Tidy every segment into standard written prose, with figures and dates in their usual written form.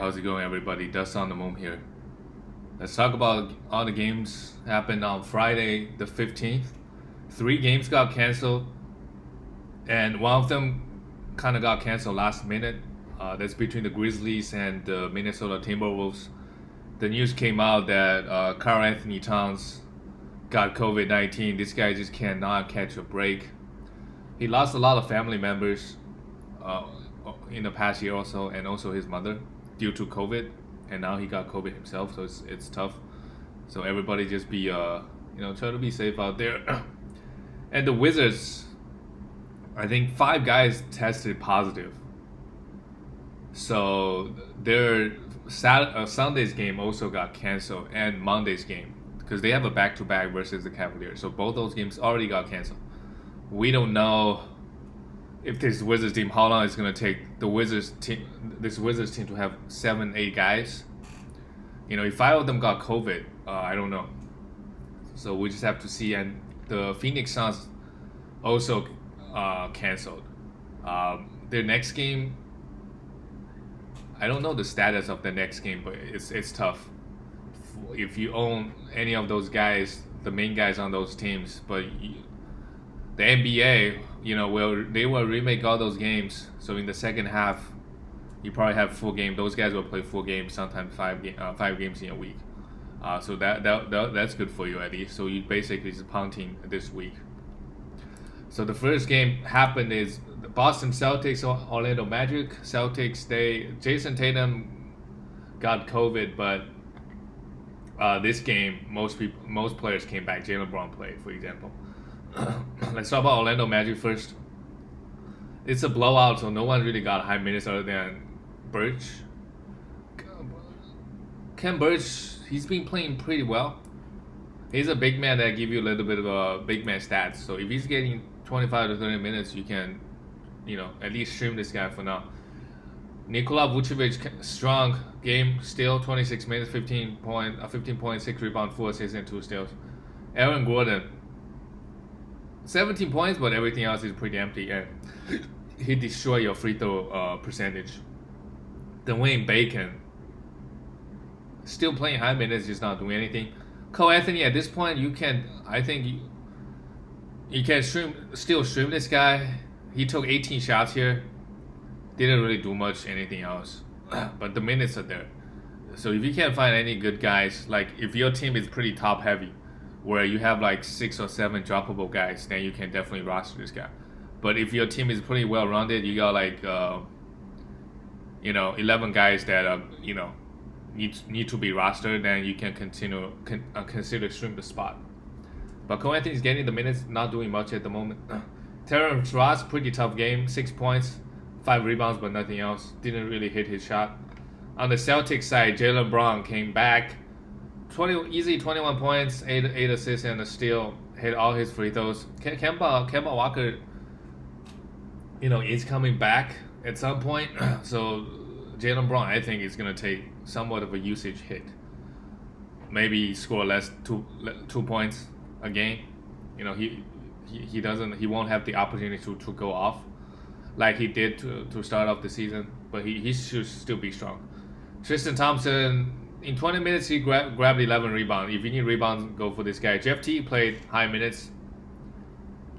how's it going, everybody? Dust on the Moon here. Let's talk about all the games happened on Friday the 15th. Three games got canceled, and one of them kind of got canceled last minute. That's between the Grizzlies and the Minnesota Timberwolves. The news came out that Karl Anthony Towns got COVID-19. This guy just cannot catch a break. He lost a lot of family members in the past year or so, and also his mother due to COVID, and now he got COVID himself, so it's tough. So everybody just be try to be safe out there. And the Wizards, I think 5 guys tested positive. So their Sunday's game also got canceled, and Monday's game, because they have a back-to-back versus the Cavaliers. So both those games already got canceled. We don't know if this Wizards team, how long it's gonna take this Wizards team to have 7-8 guys. If 5 of them got COVID, I don't know. So we just have to see. And the Phoenix Suns also canceled. Their next game, I don't know the status of the next game, but it's tough. If you own any of those guys, the main guys on those teams, but the NBA, they will remake all those games. So in the second half, you probably have full game. Those guys will play full games, sometimes 5 games in a week. So that's good for you at least. So you basically just punting this week. So the first game happened is the Boston Celtics, Orlando Magic. Celtics, Jason Tatum got COVID, but this game most players came back. Jaylen Brown played, for example. Let's talk about Orlando Magic first. It's a blowout, so no one really got high minutes other than Birch. Ken Birch, he's been playing pretty well. He's a big man that give you a little bit of a big man stats. So if he's getting 25 to 30 minutes, you can, at least stream this guy for now. Nikola Vucevic, strong game, still 26 minutes, 15.6 rebounds, 4 assists, and 2 steals. Aaron Gordon, 17 points, but everything else is pretty empty, and he destroyed your free throw percentage. Dwayne Bacon, still playing high minutes, just not doing anything. Cole Anthony, at this point, you can still stream this guy. He took 18 shots here, didn't really do much anything else, but the minutes are there. So if you can't find any good guys, like if your team is pretty top heavy, where you have like 6 or 7 droppable guys, then you can definitely roster this guy. But if your team is pretty well rounded, you got like 11 guys that need to be rostered, then you can consider stream the spot. But Cole Anthony's getting the minutes, not doing much at the moment. Terrence Ross, pretty tough game, 6 points, 5 rebounds, but nothing else. Didn't really hit his shot. On the Celtics side, Jaylen Brown came back. 21 points, 8 assists, and a steal. Hit all his free throws. Kemba Walker, is coming back at some point. So Jaylen Brown, I think, is gonna take somewhat of a usage hit. Maybe score less 2 points a game. He won't have the opportunity to go off like he did to start off the season. But he should still be strong. Tristan Thompson, in 20 minutes, he grabbed 11 rebounds. If you need rebounds, go for this guy. Jeff T played high minutes.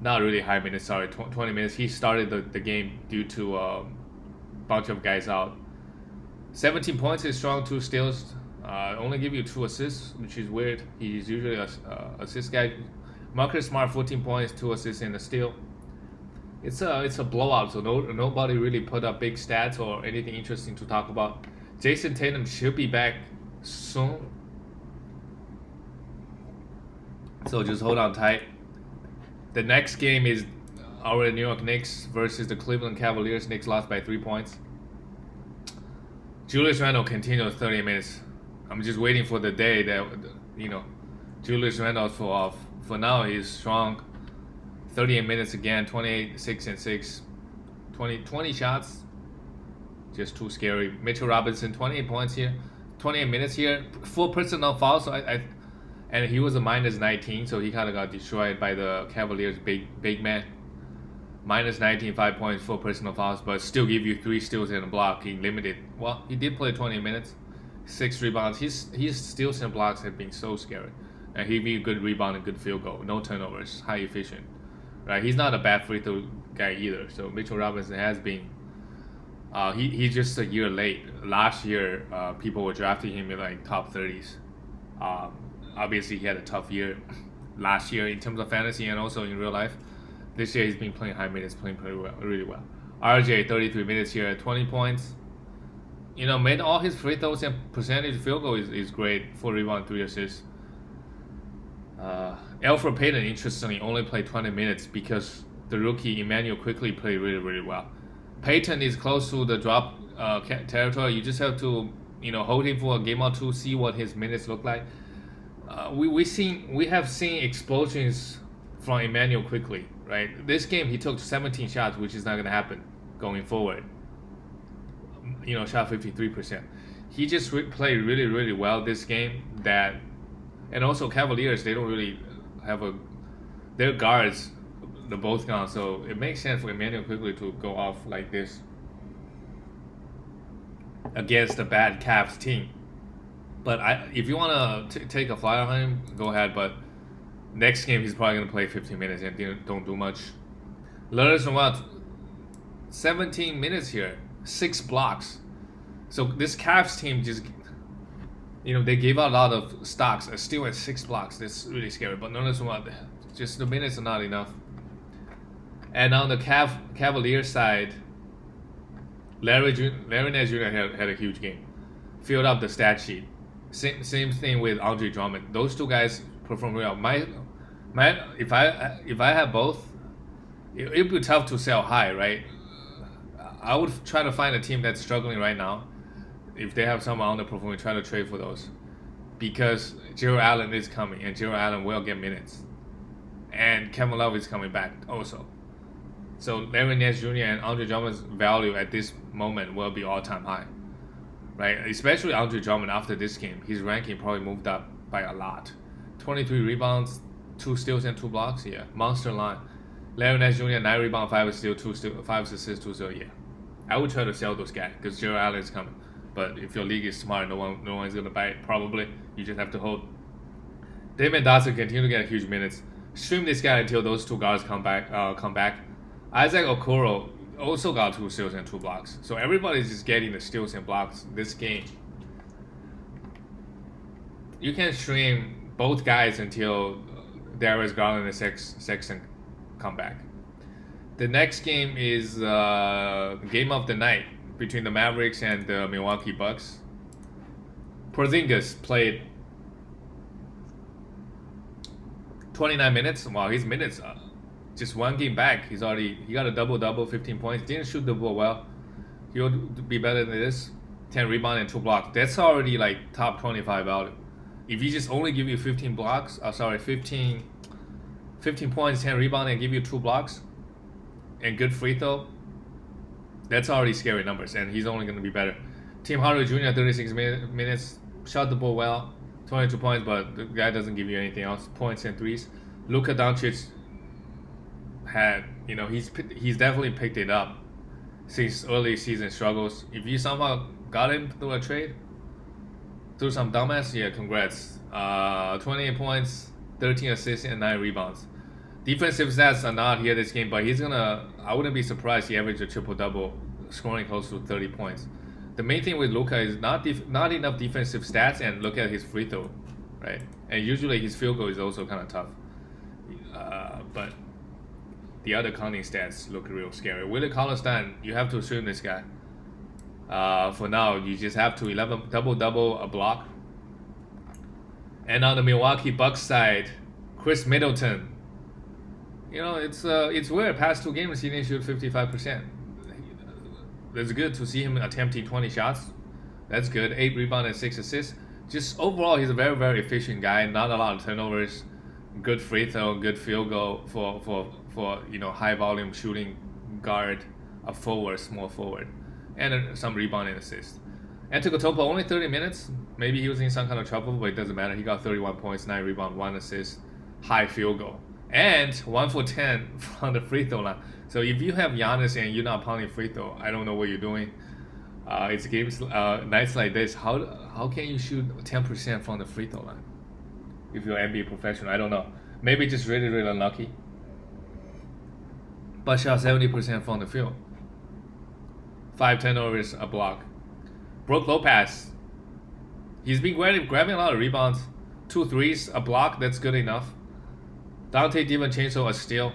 Not really high minutes, sorry, 20 minutes. He started the game due to a bunch of guys out. 17 points is strong, 2 steals. Only give you 2 assists, which is weird. He's usually an assist guy. Marcus Smart, 14 points, 2 assists, and a steal. It's a blowout, so nobody really put up big stats or anything interesting to talk about. Jason Tatum should be back soon, so just hold on tight. The next game is our New York Knicks versus the Cleveland Cavaliers. Knicks lost by 3 points. Julius Randle continues 30 minutes. I'm just waiting for the day that Julius Randle fall off. For now, he's strong. 38 minutes again, 28, 6 and 6, 20 shots. Just too scary. Mitchell Robinson, 28 points here. 28 minutes here, 4 personal fouls. So and he was a minus 19, so he kind of got destroyed by the Cavaliers' big man. minus 19, 5 points, 4 personal fouls, but still give you 3 steals and a block in limited. Well, he did play 20 minutes, 6 rebounds. His steals and blocks have been so scary. And he be a good rebound and good field goal, no turnovers, high efficient. Right? He's not a bad free throw guy either. So Mitchell Robinson has been. He's just a year late. Last year, people were drafting him in like top 30s. Obviously, he had a tough year last year in terms of fantasy and also in real life. This year, he's been playing high minutes, playing pretty well, really well. RJ, 33 minutes here, 20 points. Made all his free throws and percentage field goal is great. 4 rebounds, 3 assists. Alfred Payton, interestingly, only played 20 minutes because the rookie Emmanuel quickly played really, really well. Payton is close to the drop territory. You just have to, hold him for a game or two, see what his minutes look like. We have seen explosions from Emmanuel quickly, right? This game he took 17 shots, which is not going to happen going forward. Shot 53%. He just played really, really well this game. And also Cavaliers, they don't really have their guards, they're both gone, so it makes sense for Emmanuel quickly to go off like this against a bad Cavs team. But if you want to take a flyer on him, go ahead. But next game he's probably going to play 15 minutes and don't do much. Leonard what? 17 minutes here, 6 blocks. So this Cavs team just, they gave out a lot of stocks, still at 6 blocks. That's really scary. But notice what? Just the minutes are not enough. And on the Cavaliers side, Larry Nance Jr. had a huge game. Filled up the stat sheet. Same thing with Andre Drummond. Those two guys performed well. If I had both, it'd be tough to sell high, right? I would try to find a team that's struggling right now. If they have someone underperforming, try to trade for those. Because Jarrett Allen is coming, and Jarrett Allen will get minutes. And Kevin Love is coming back also. So Larry Nance Jr. and Andre Drummond's value at this moment will be all-time high, right? Especially Andre Drummond after this game. His ranking probably moved up by a lot. 23 rebounds, 2 steals and 2 blocks, yeah. Monster line. Larry Nance Jr. 9 rebounds, 5 steals, 5 assists, 2 steals, yeah. I would try to sell those guys because Jarrett Allen is coming. But if your league is smart, no one's going to buy it probably. You just have to hold. Damon Dotson continue to get huge minutes. Stream this guy until those 2 guards come back. Isaac Okoro also got 2 steals and 2 blocks. So everybody's just getting the steals and blocks this game. You can stream both guys until Darius Garland and Sexton come back. The next game is game of the night between the Mavericks and the Milwaukee Bucks. Porzingis played 29 minutes. Wow, his minutes just one game back. He got a double-double, 15 points. Didn't shoot the ball well. He'll be better than this. 10 rebounds and 2 blocks. That's already like top 25 out. If he just only give you 15 points, 10 rebounds and give you 2 blocks and good free throw, that's already scary numbers, and he's only going to be better. Tim Hardaway Jr. 36 minutes, shot the ball well, 22 points, but the guy doesn't give you anything else. Points and threes. Luka Doncic had, he's definitely picked it up since early season struggles. If you somehow got him through a trade, through some dumbass, yeah, congrats. 28 points, 13 assists, and 9 rebounds. Defensive stats are not here this game, but I wouldn't be surprised he averaged a triple-double, scoring close to 30 points. The main thing with Luka is not enough defensive stats, and look at his free throw, right? And usually his field goal is also kind of tough. But the other counting stats look real scary. Willie Cauley-Stein, you have to assume this guy. For now, you just have to 11 double-double a block. And on the Milwaukee Bucks side, Chris Middleton. It's weird. Past 2 games, he didn't shoot 55%. It's good to see him attempting 20 shots. That's good. 8 rebounds and 6 assists. Just overall, he's a very, very efficient guy. Not a lot of turnovers. Good free throw, good field goal for high volume shooting guard, a forward, small forward, and some rebound and assist. Antetokounmpo only 30 minutes. Maybe he was in some kind of trouble, but it doesn't matter. He got 31 points, 9 rebounds, 1 assist, high field goal. and 1 for 10 from the free throw line. So if you have Giannis and you're not pounding free throw, I don't know what you're doing. It's games nights like this. How can you shoot 10% from the free throw line? If you're an NBA professional, I don't know. Maybe just really really unlucky. But shot 70% from the field. 5 turnovers, a block. Brook Lopez. He's been grabbing a lot of rebounds. 2 threes, a block. That's good enough. Dante DiVincenzo, a steal.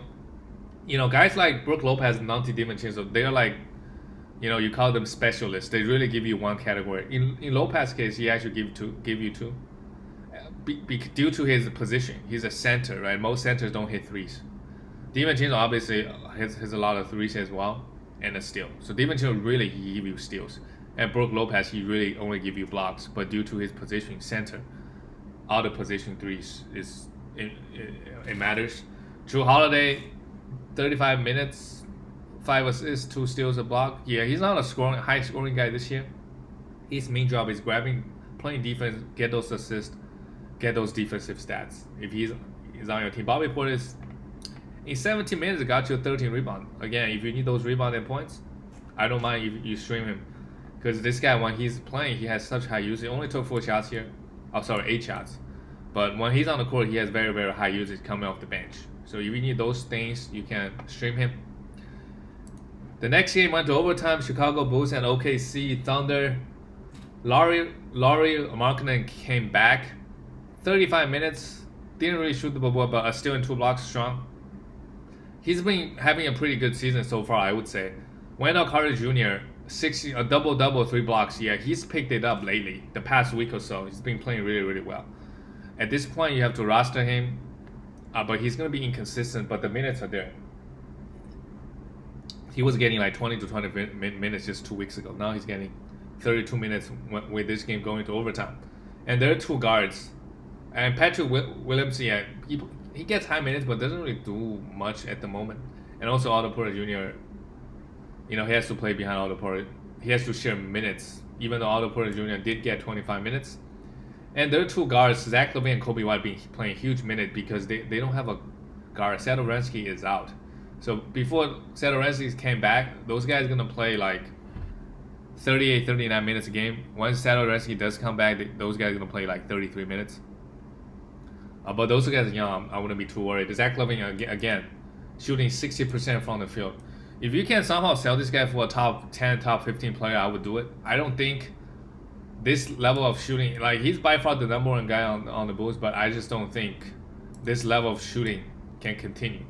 Guys like Brook Lopez and Dante DiVincenzo, they're like, you call them specialists. They really give you one category. In Lopez's case, he actually give you two. Due to his position, he's a center, right? Most centers don't hit threes. DiVincenzo obviously has a lot of threes as well, and a steal. So DiVincenzo really he give you steals, and Brook Lopez he really only give you blocks. But due to his position, center, all the position threes it matters. Drew Holiday, 35 minutes, 5 assists, 2 steals, a block. Yeah, he's not a high scoring guy this year. His main job is playing defense, get those assists, get those defensive stats. If he's on your team, Bobby Portis, in 17 minutes, got you 13 rebounds. Again, if you need those rebound and points, I don't mind if you stream him. Because this guy, when he's playing, he has such high usage. He only took 4 shots here. Oh, sorry, 8 shots. But when he's on the court, he has very, very high usage coming off the bench. So if you need those things, you can stream him. The next game went to overtime. Chicago Bulls and OKC Thunder. Lauri Markkanen came back. 35 minutes. Didn't really shoot the ball, but still in 2 blocks strong. He's been having a pretty good season so far, I would say. Wendell Carter Jr., a double-double, 3 blocks. Yeah, he's picked it up lately, the past week or so. He's been playing really, really well. At this point, you have to roster him, but he's going to be inconsistent, but the minutes are there. He was getting like 20 to 20 minutes just 2 weeks ago. Now he's getting 32 minutes with this game going to overtime. And there are 2 guards. And Patrick Williams, yeah, he gets high minutes, but doesn't really do much at the moment. And also Otto Porter Jr., he has to play behind Otto Porter. He has to share minutes, even though Otto Porter Jr. did get 25 minutes. And there are 2 guards, Zach LaVine and Kobe White, playing huge minutes because they don't have a guard. Satoransky is out. So before Satoransky came back, those guys are going to play like 38, 39 minutes a game. Once Satoransky does come back, those guys are going to play like 33 minutes. But those guys are young. I wouldn't be too worried. Zach LaVine, again, shooting 60% from the field. If you can somehow sell this guy for a top 10, top 15 player, I would do it. I don't think this level of shooting, like he's by far the number 1 guy on the Bulls, but I just don't think this level of shooting can continue,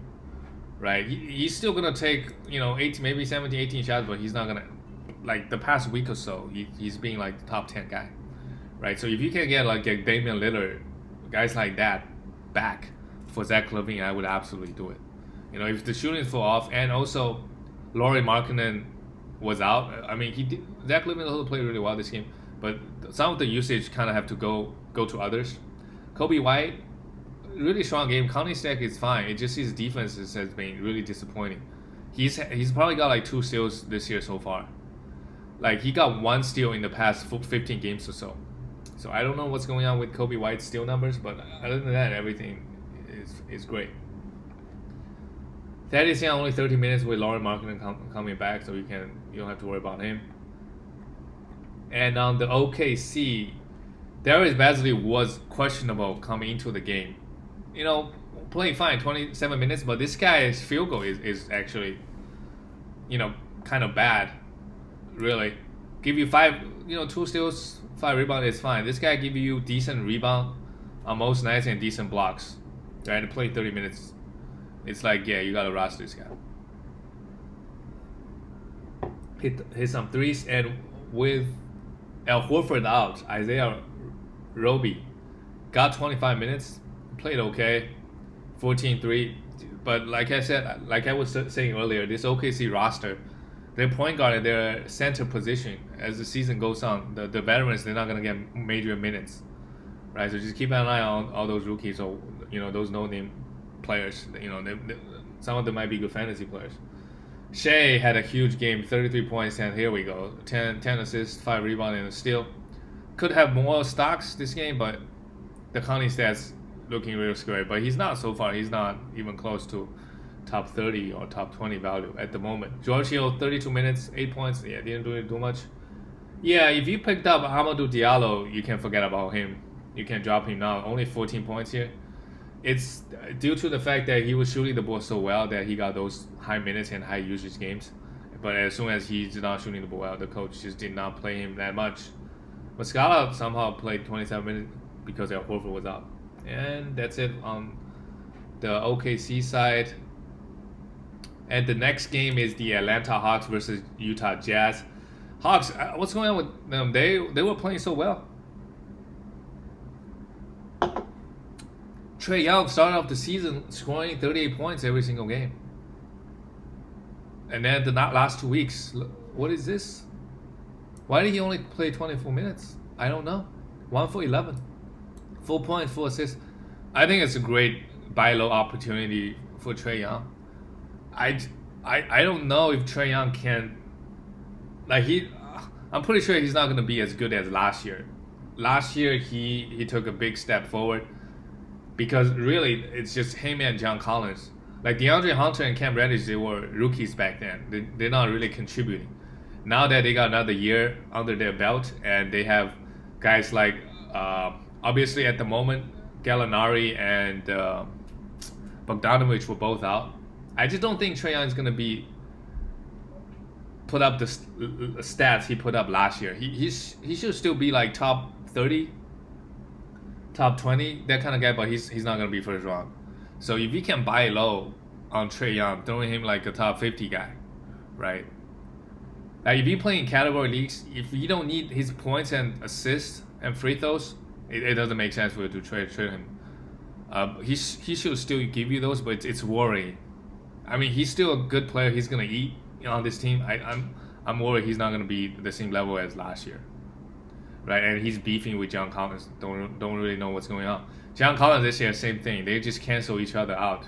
right? He's still going to take, 18, maybe 17, 18 shots, but he's not going to, like the past week or so, he's being like the top 10 guy, right? So if you can get like a Damian Lillard, guys like that back for Zach LaVine, I would absolutely do it. If the shooting fall off, and also Lauri Markkanen was out. I mean, Zach LaVine also played really well this game, but some of the usage kind of have to go to others. Kobe White, really strong game. Counting stack is fine. It just his defense has been really disappointing. He's probably got like 2 steals this year so far. Like he got 1 steal in the past 15 games or so. So I don't know what's going on with Kobe White's steal numbers, but other than that, everything is great. Thaddeus Young only 30 minutes with Lauri Markkanen coming back, so you don't have to worry about him. And on the OKC, Darius Bazley was questionable coming into the game. Playing fine, 27 minutes, but this guy's field goal is actually, kind of bad, really. Give you 2 steals, 5 rebounds is fine. This guy give you decent rebound on most nights and decent blocks. Right, to play 30 minutes, it's like, yeah, you gotta roster this guy. Hit some threes, and with Al Horford out, Isaiah Roby got 25 minutes, played okay, 14-3. But like I was saying earlier, this OKC roster, their point guard and their center position, as the season goes on, the veterans, they're not going to get major minutes, right? So just keep an eye on all those rookies or, those no-name players. Some of them might be good fantasy players. Shea had a huge game, 33 points, and here we go. 10 assists, 5 rebounds, and a steal. Could have more stocks this game, but the counting stats looking real scary. But he's not so far. He's not even close to top 30 or top 20 value at the moment. George Hill, 32 minutes, 8 points. Yeah, didn't really do much. Yeah, if you picked up Amadou Diallo, you can forget about him. You can drop him now. Only 14 points here. It's due to the fact that he was shooting the ball so well that he got those high minutes and high usage games. But as soon as he's not shooting the ball well, the coach just did not play him that much. But Scala somehow played 27 minutes because Al Horford was out. And that's it on the OKC side. And the next game is the Atlanta Hawks versus Utah Jazz. Hawks, what's going on with them? They were playing so well. Trae Young started off the season scoring 38 points every single game. And then the last 2 weeks, what is this? Why did he only play 24 minutes? I don't know. 1 for 11. 4 points, 4 assists. I think it's a great buy low opportunity for Trae Young. I don't know if Trae Young can, I'm pretty sure he's not going to be as good as last year. Last year he took a big step forward because really it's just him and John Collins. Like DeAndre Hunter and Cam Reddish, they were rookies back then. They're not really contributing. Now that they got another year under their belt and they have guys like, obviously at the moment, Gallinari and Bogdanovic were both out. I just don't think Trae Young is going to put up the stats he put up last year. He should still be like top 30, top 20, that kind of guy, but he's not going to be first round. So if you can buy low on Trae Young, throwing him like a top 50 guy, right? Like if you play in category leagues, if you don't need his points and assists and free throws, it doesn't make sense for you to trade him. He should still give you those, but it's worrying. I mean, he's still a good player. He's gonna eat on this team. I'm worried he's not gonna be the same level as last year, right? And he's beefing with John Collins. Don't really know what's going on. John Collins this year, same thing. They just cancel each other out.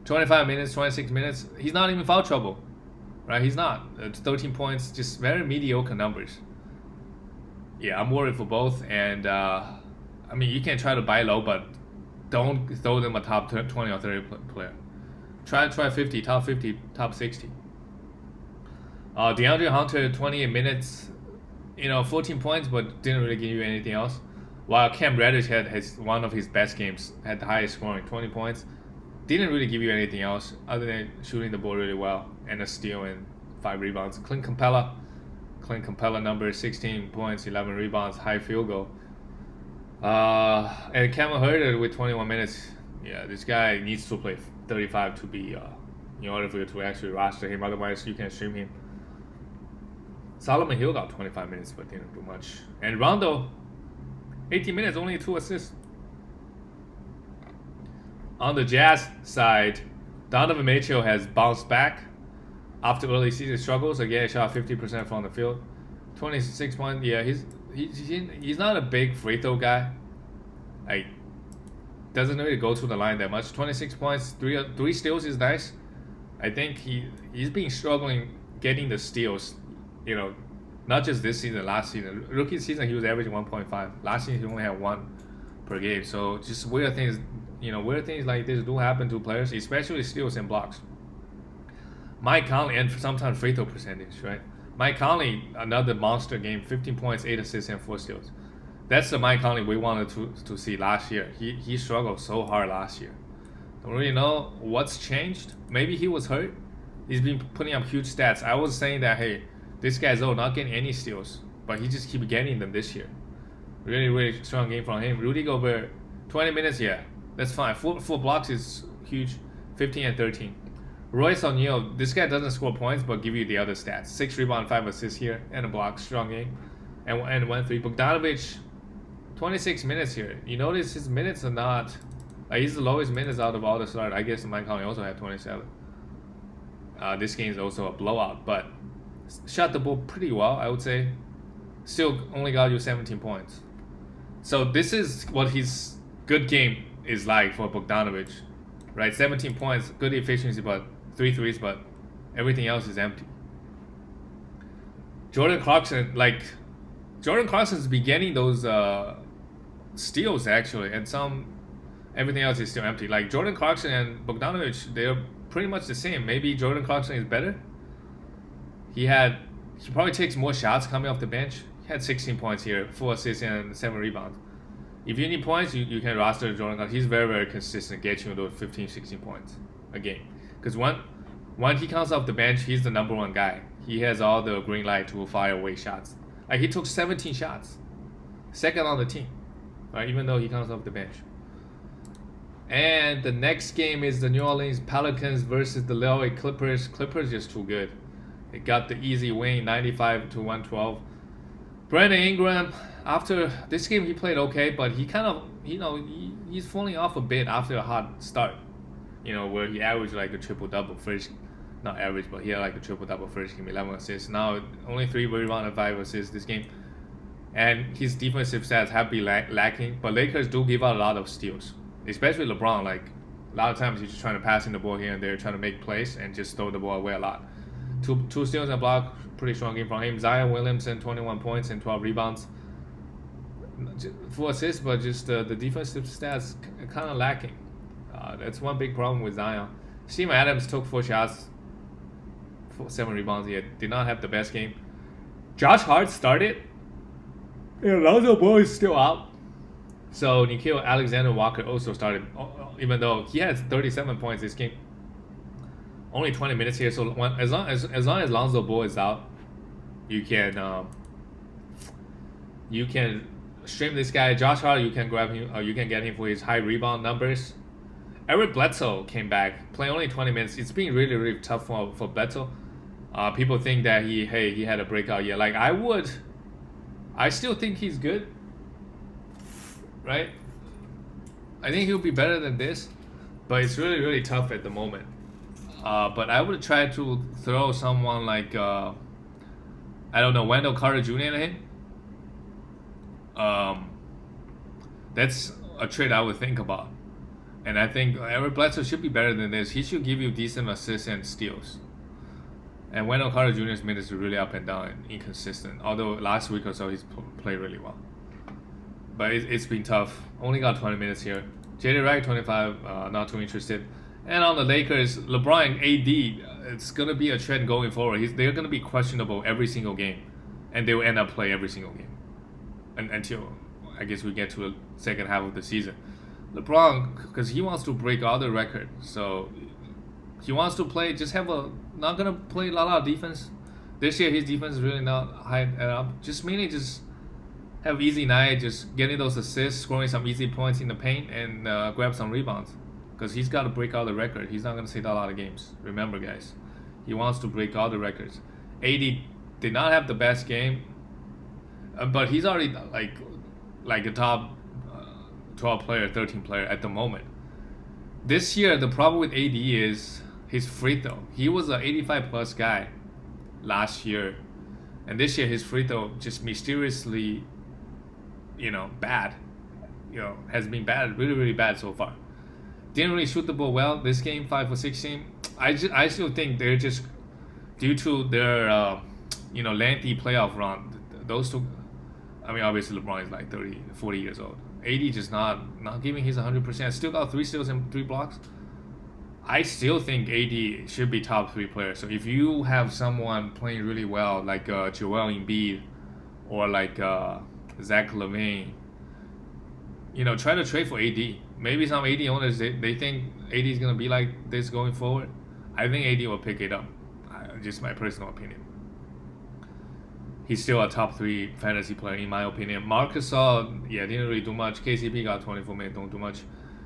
25 minutes, 26 minutes. He's not even foul trouble, right? He's not. 13 points, just very mediocre numbers. Yeah, I'm worried for both. And I mean, you can try to buy low, but don't throw them a top 20 or 30 player. Try 50, top 50, top 60. DeAndre Hunter, 28 minutes, 14 points, but didn't really give you anything else. While Cam Reddish had one of his best games, had the highest scoring, 20 points. Didn't really give you anything else other than shooting the ball really well and a steal and 5 rebounds. Clint Capella number 16 points, 11 rebounds, high field goal. And Cameron Huerter with 21 minutes. Yeah, this guy needs to play 35 to be in order for you to actually roster him. Otherwise, you can stream him. Solomon Hill got 25 minutes, but didn't do much. And Rondo, 18 minutes, only 2 assists. On the Jazz side, Donovan Mitchell has bounced back after early season struggles. Again, shot 50% from the field, 26 points. Yeah, he's not a big free throw guy. Like, doesn't really go to the line that much. 26 points, three steals is nice. I think he's been struggling getting the steals. Not just this season, last season. Rookie season, he was averaging 1.5. Last season, he only had 1 per game. So just weird things like this do happen to players, especially steals and blocks. Mike Conley, and sometimes free throw percentage, right? Mike Conley, another monster game, 15 points, 8 assists, and 4 steals. That's the Mike Conley we wanted to see last year. He struggled so hard last year. Don't really know what's changed. Maybe he was hurt. He's been putting up huge stats. I was saying that, hey, this guy's not getting any steals, but he just keep getting them this year. Really, really strong game from him. Rudy Gobert, 20 minutes, yeah, that's fine. 4 blocks is huge, 15 and 13. Royce O'Neal, this guy doesn't score points, but give you the other stats. 6 rebounds, 5 assists here, and a block, strong game. And 1 3. Bogdanovic, 26 minutes here. You notice his minutes are not, he's the lowest minutes out of all the starters. I guess Mike Conley also had 27. This game is also a blowout, but shot the ball pretty well, I would say. Still only got you 17 points. So this is what his good game is like for Bogdanovic, right? 17 points, good efficiency, but 3 threes, but everything else is empty. Jordan Clarkson's been getting those steals actually, and Everything else is still empty. Like Jordan Clarkson and Bogdanovic, they're pretty much the same. Maybe Jordan Clarkson is better. He probably takes more shots coming off the bench. He had 16 points here, 4 assists and 7 rebounds. If you need points, you can roster Jordan Clarkson. He's very, very consistent, getting you those 15, 16 points a game. Because when he comes off the bench, he's the number one guy. He has all the green light to fire away shots. Like he took 17 shots, second on the team, right? Even though he comes off the bench. And the next game is the New Orleans Pelicans versus the LA Clippers. Clippers just too good. They got the easy win, 95-112. Brandon Ingram, after this game he played okay, but he kind of, he's falling off a bit after a hot start. Where he averaged like a triple-double first, not average, but he had like a triple-double first game, 11 assists. Now only 3 rebounds and 5 assists this game. And his defensive stats have been lacking, but Lakers do give out a lot of steals. Especially LeBron, like a lot of times he's just trying to pass in the ball here and there, trying to make plays and just throw the ball away a lot. Two steals and a block, pretty strong game from him. Zion Williamson, 21 points and 12 rebounds. 4 assists, but just the defensive stats kind of lacking. That's one big problem with Zion. Steven Adams took 4 shots, 7 rebounds. He did not have the best game. Josh Hart started. Lonzo Ball is still out. So Nickeil Alexander-Walker also started, even though he has 37 points this game. Only 20 minutes here, so as long as Lonzo Ball is out, you can stream this guy. Josh Hart, you can grab him, you can get him for his high rebound numbers. Eric Bledsoe came back, playing only 20 minutes. It's been really, really tough for Bledsoe. People think that he had a breakout year. Like I still think he's good. Right? I think he'll be better than this, but it's really, really tough at the moment. But I would try to throw someone like, I don't know, Wendell Carter Jr. at him. That's a trade I would think about. And I think Eric Bledsoe should be better than this. He should give you decent assists and steals. And Wendell Carter Jr.'s minutes are really up and down and inconsistent. Although last week or so he's played really well. But it's been tough. Only got 20 minutes here. JD Redick, 25, not too interested. And on the Lakers, LeBron and AD, it's going to be a trend going forward. They're going to be questionable every single game. And they will end up playing every single game. Until, I guess, we get to the second half of the season. LeBron, because he wants to break all the record. So he wants to play, not going to play a lot of defense. This year, his defense is really not high up. Just have easy night, just getting those assists, scoring some easy points in the paint, and grab some rebounds. Because he's got to break out the record. He's not going to sit out a lot of games. Remember, guys. He wants to break all the records. AD did not have the best game, but he's already like a top 12 player, 13 player at the moment. This year, the problem with AD is his free throw. He was an 85-plus guy last year. And this year, his free throw just mysteriously bad, has been bad, really, really bad so far. Didn't really shoot the ball well this game, 5 for 16. I still think they're just, due to their, lengthy playoff run, those two, obviously LeBron is like 30, 40 years old. AD just not giving his 100%. Still got 3 steals and 3 blocks. I still think AD should be top 3 player. So if you have someone playing really well, like Joel Embiid or like Zach LaVine, try to trade for AD. Maybe some AD owners, they think AD is going to be like this going forward. I think AD will pick it up. Just my personal opinion. He's still a top 3 fantasy player in my opinion. Marc Gasol, didn't really do much. KCP got 24 minutes, don't do much.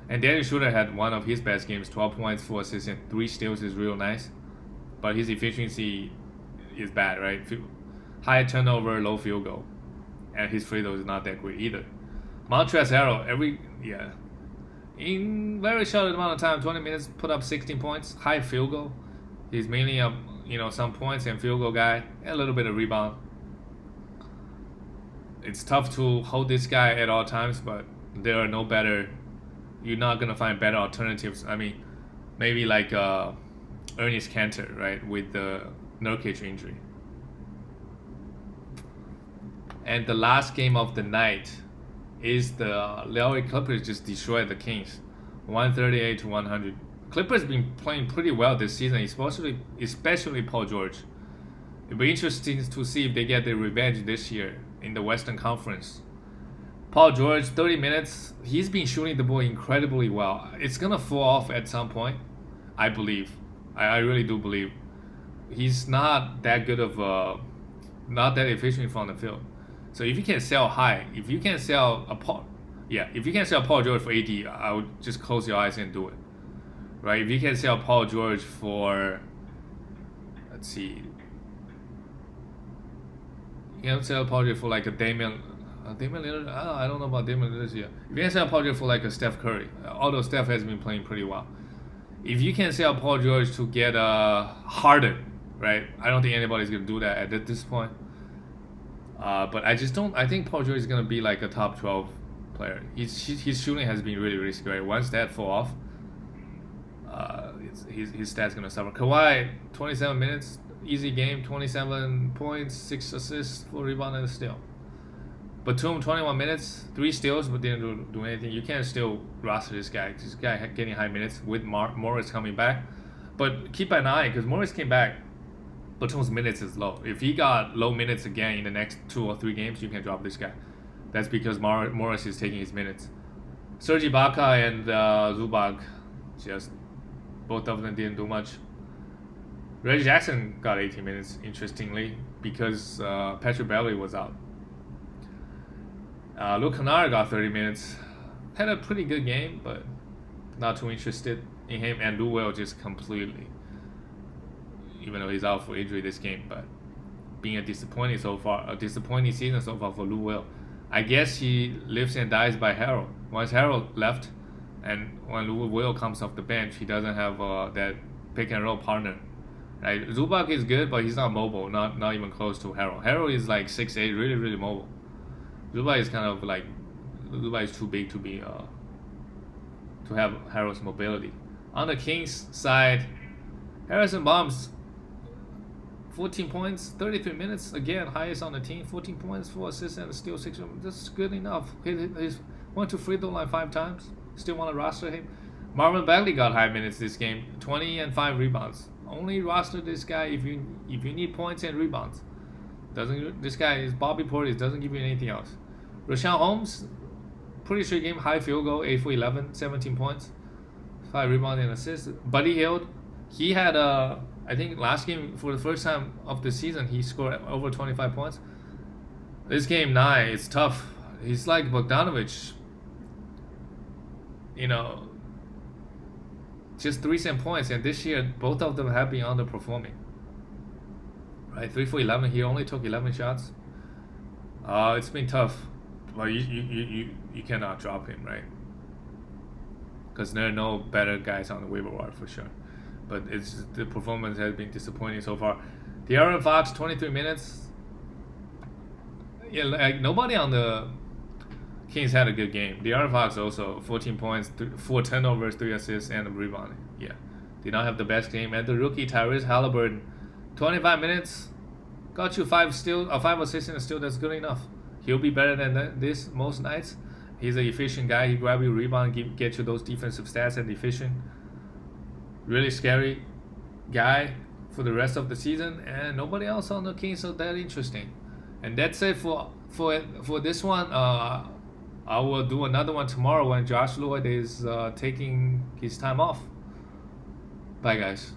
And Dennis Schroeder had one of his best games, 12 points, 4 assists, and 3 steals is real nice. But his efficiency is bad, right? High turnover, low field goal. And his free throw is not that great either. Montrezl Harrell, in very short amount of time, 20 minutes, put up 16 points, high field goal. He's mainly a, some points and field goal guy, and a little bit of rebound. It's tough to hold this guy at all times, but there are no better. You're not gonna find better alternatives. Maybe like Ernest Cantor, right, with the Nurkic injury. And the last game of the night is the LA Clippers just destroyed the Kings. 138 to 100. Clippers been playing pretty well this season, especially Paul George. It'll be interesting to see if they get their revenge this year in the Western Conference. Paul George, 30 minutes. He's been shooting the ball incredibly well. It's gonna fall off at some point, I believe. I really do believe. He's not that good of not that efficient from the field. So if you can sell high, if you can sell Paul George for AD, I would just close your eyes and do it. Right? If you can sell Paul George for, let's see, you can sell Paul George for like a Damian Lillard. I don't know about Damian Lillard yet. If you can sell Paul George for like a Steph Curry, although Steph has been playing pretty well. If you can sell Paul George to get Harden, right? I don't think anybody's gonna do that at this point. But I just don't. I think Paul George is gonna be like a top 12 player. His shooting has been really scary. Once that fall off, his stats gonna suffer. Kawhi, 27 minutes, easy game, 27 points, 6 assists, 4 rebounds and a steal. Batum, 21 minutes, 3 steals, but didn't do anything. You can't still roster this guy. This guy getting high minutes with Morris coming back. But keep an eye, because Morris came back, Batum's minutes is low. If he got low minutes again in the next 2 or 3 games, you can drop this guy. That's because Morris is taking his minutes. Serge Ibaka and Zubac, just both of them didn't do much. Reggie Jackson got 18 minutes, interestingly, because Patrick Beverley was out. Luke Kennard got 30 minutes. Had a pretty good game, but not too interested in him. And Lou Will just completely, even though he's out for injury this game, but being a disappointing season so far for Lou Will. I guess he lives and dies by Harold. Once Harold left, and when Lou Will comes off the bench, he doesn't have that pick and roll partner. Right? Zubac is good, but he's not mobile. Not even close to Harold. Harold is like 6'8", really mobile. Zubac is kind of like, Zubac is too big to be to have Harold's mobility. On the Kings side, Harrison Barnes, 14 points, 33 minutes, again highest on the team. 14 points, 4 assists and a steal, 6. That's good enough. He's went to free throw line 5 times. Still want to roster him. Marvin Bagley got high minutes this game, 20 and 5 rebounds. Only roster this guy if you need points and rebounds. This guy is Bobby Portis, doesn't give you anything else. Rashawn Holmes, pretty straight game, high field goal, 8 for 11, 17 points, 5 rebounds and assists. Buddy Hield, he had I think last game for the first time of the season he scored over 25 points. This game 9, it's tough. He's like Bogdanovic, just 3 cent points, and this year both of them have been underperforming. Right, 3 for 11. He only took 11 shots. It's been tough, but you cannot drop him, right? Because there are no better guys on the waiver wire for sure. But the performance has been disappointing so far. De'Aaron Fox, 23 minutes. Yeah, like nobody on the Kings had a good game. De'Aaron Fox also 14 points, 4 turnovers, 3 assists, and a rebound. Yeah, did not have the best game. And the rookie Tyrese Halliburton, 25 minutes, got you 5 assists and a steal. That's good enough. He'll be better than this most nights. He's an efficient guy. He grab you rebound, get you those defensive stats and efficient. Really scary guy for the rest of the season, and nobody else on the Kings are that interesting. And that's it for this one. I will do another one tomorrow when Josh Lloyd is taking his time off. Bye, guys.